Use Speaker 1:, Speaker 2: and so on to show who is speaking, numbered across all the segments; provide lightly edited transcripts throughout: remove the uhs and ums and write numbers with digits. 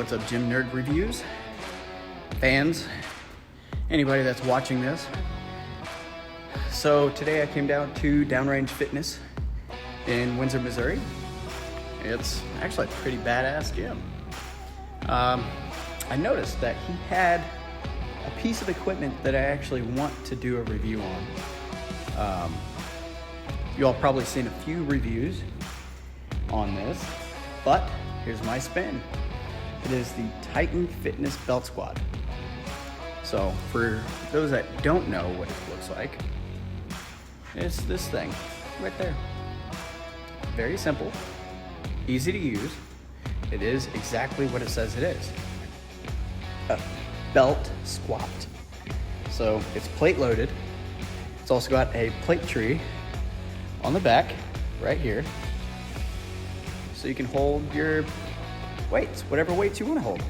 Speaker 1: what's up, Gym Nerd Reviews, fans, anybody that's watching this. So today I came down to Downrange Fitness in Windsor, Missouri. It's actually a pretty badass gym. I noticed that he had a piece of equipment that I actually want to do a review on. You all probably seen a few reviews on this, but here's my spin. It is the Titan Fitness Belt Squat. So for those that don't know what it looks like, it's this thing right there. Very simple, easy to use. It is exactly what it says it is. A belt squat. So it's plate loaded. It's also got a plate tree on the back right here. So you can hold your weights, whatever weights you want to hold.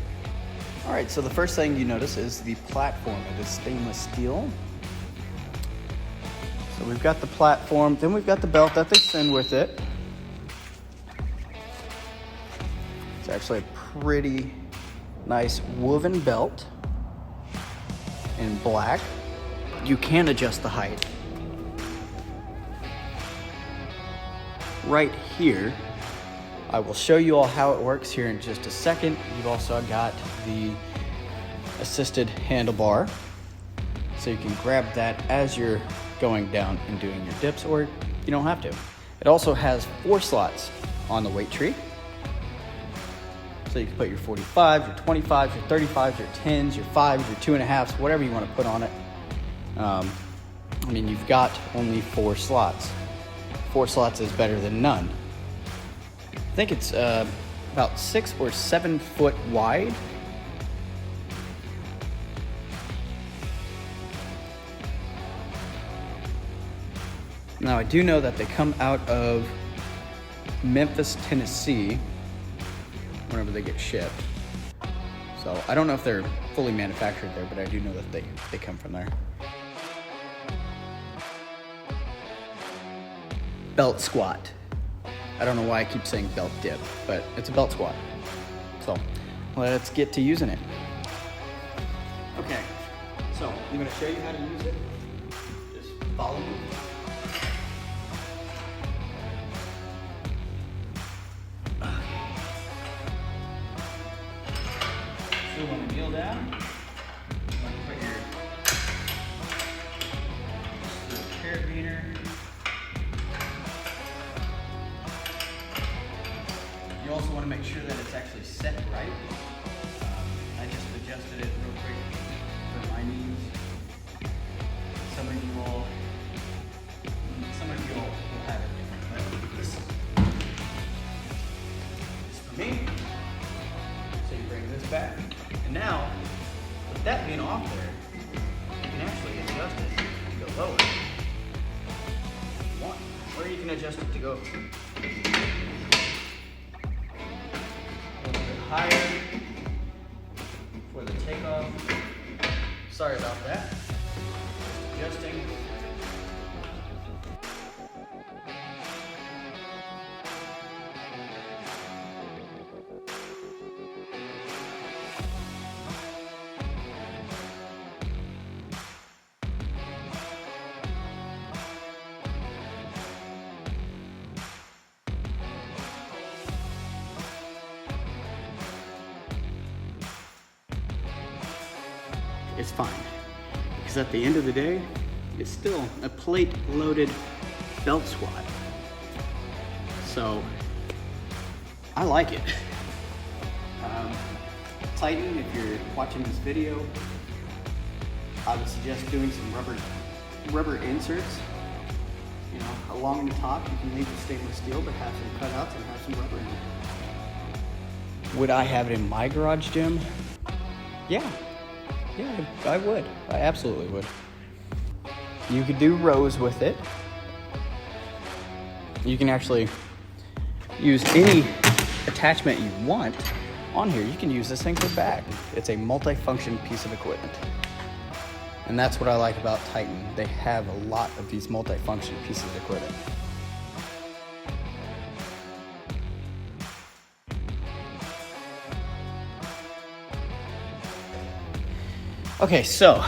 Speaker 1: All right, so the first thing you notice is the platform. It is stainless steel. So we've got the platform, then we've got the belt that they send with it. It's actually a pretty nice woven belt in black. You can adjust the height. Right here, I will show you all how it works here in just a second. You've also got the assisted handlebar, so you can grab that as you're going down and doing your dips, or you don't have to. It also has 4 slots on the weight tree. So you can put your 45s, your 25s, your 35s, your 10s, your 5s, your 2.5s, whatever you want to put on it. I mean, you've got only 4 slots. 4 slots is better than none. I think it's about 6 or 7 foot wide. Now I do know that they come out of Memphis, Tennessee, whenever they get shipped. So I don't know if they're fully manufactured there, but I do know that they come from there. Belt squat. I don't know why I keep saying belt dip, but it's a belt squat. So let's get to using it. Okay, so I'm gonna show you how to use it. Just follow me. So when we kneel down, you want to put your little carabiner. You also want to make sure that it's actually set right. I just adjusted it real quick for my knees. Some of you all will have it different, but this is for me. So you bring this back, and now with that being off there, you can actually adjust it to go lower if you want, or you can adjust it to go higher for the takeoff. Sorry about that. Adjusting. It's fine, because at the end of the day, it's still a plate loaded belt squat. So I like it. Titan, if you're watching this video, I would suggest doing some rubber inserts. You know, along the top, you can leave the stainless steel, but have some cutouts and have some rubber in it. Would I have it in my garage gym? Yeah, I would. I absolutely would. You could do rows with it. You can actually use any attachment you want on here. You can use this thing for back. It's a multi-function piece of equipment. And that's what I like about Titan. They have a lot of these multi-function pieces of equipment. Okay, so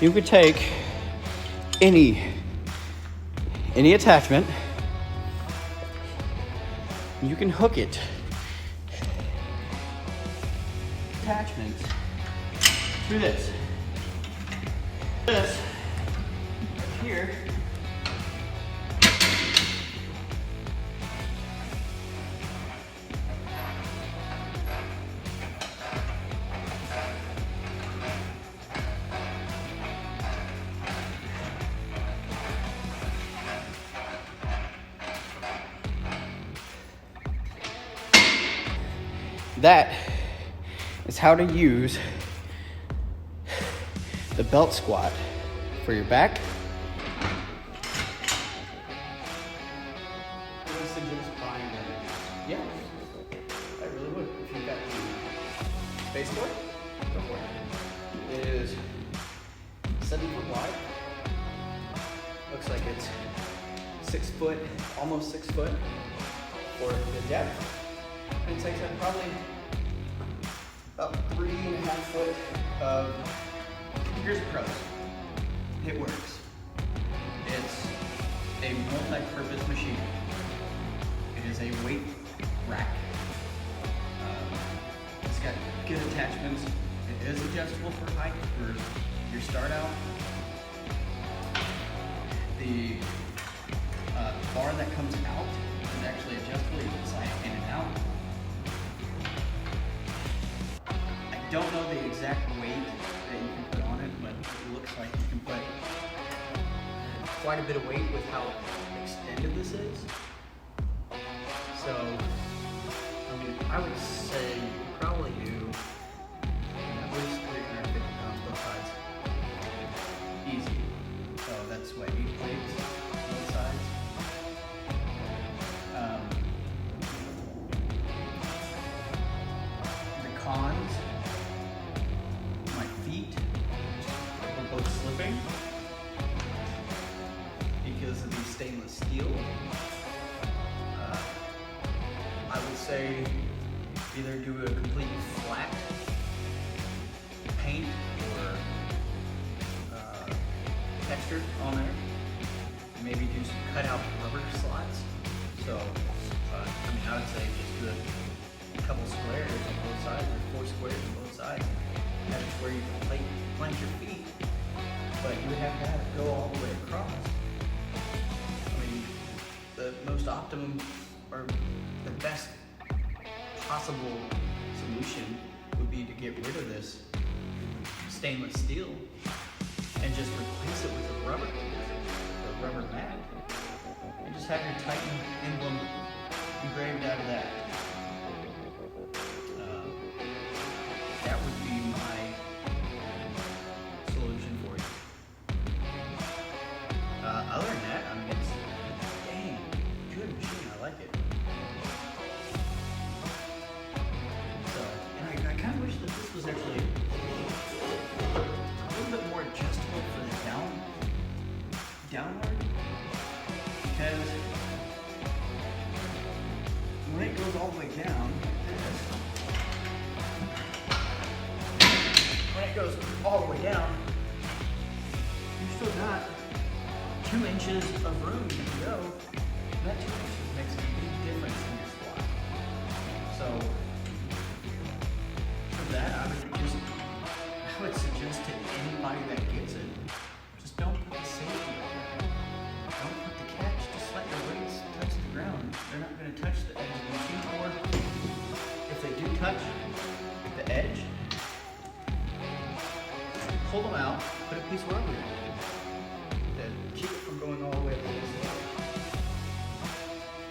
Speaker 1: you could take any attachment, you can hook it. Attachments through this. This right here. That is how to use the belt squat for your back. I would suggest buying them. Yeah, I really would. If you've got the space for it, go for it. It is 7 foot wide. Looks like it's 6 foot, almost 6 foot for the depth. And it takes up probably about 3.5 foot of, here's the pros. It works. It's a multi-purpose machine. It is a weight rack. It's got good attachments. It is adjustable for height for your start out. The bar that comes out is actually adjustable. You can slide it in and out. I don't know the exact weight that you can put on it, but it looks like you can put quite a bit of weight with how extended this is. So, I mean, I would say you could probably do at least 350 pounds both sides. Easy. So that's what, 8 plates both sides. The cons, my feet were both slipping because of the stainless steel. I would say either do a complete flat paint or texture on there. Maybe do some cutout rubber slots. So, I mean, I would say just do a couple squares on both sides, or 4 squares on both sides. That's where you can plant your feet, but you would have to have it go all the way across. I mean, the most optimum, or the best possible solution would be to get rid of this stainless steel and just replace it with a rubber mat, and just have your Titan emblem engraved out of that. That would be my solution for you. Other than that, I mean, it's a dang good machine. I like it. So, and I kind of wish that this was actually a little bit more adjustable for the downward, because when it goes all the way down, all the way down, you've still got 2 inches of room to go. And that 2 inches makes a big difference in your squat. So for that, I would suggest to anybody that gets it, just don't put the safety on it. Don't put the catch. Just let your weights touch the ground. They're not going to touch the edge of the machine, or if they do touch the edge, pull them out, put a piece of rubber in it to keep it from going all the way up to this side.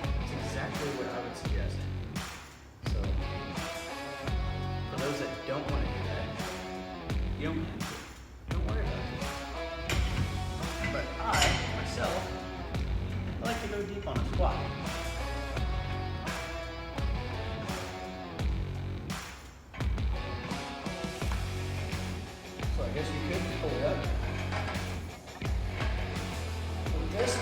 Speaker 1: That's exactly what I would suggest. So, for those that don't want to do that, you don't have to. Don't worry about it. But I, myself, like to go deep on a squat. So I guess you could pull it up with this.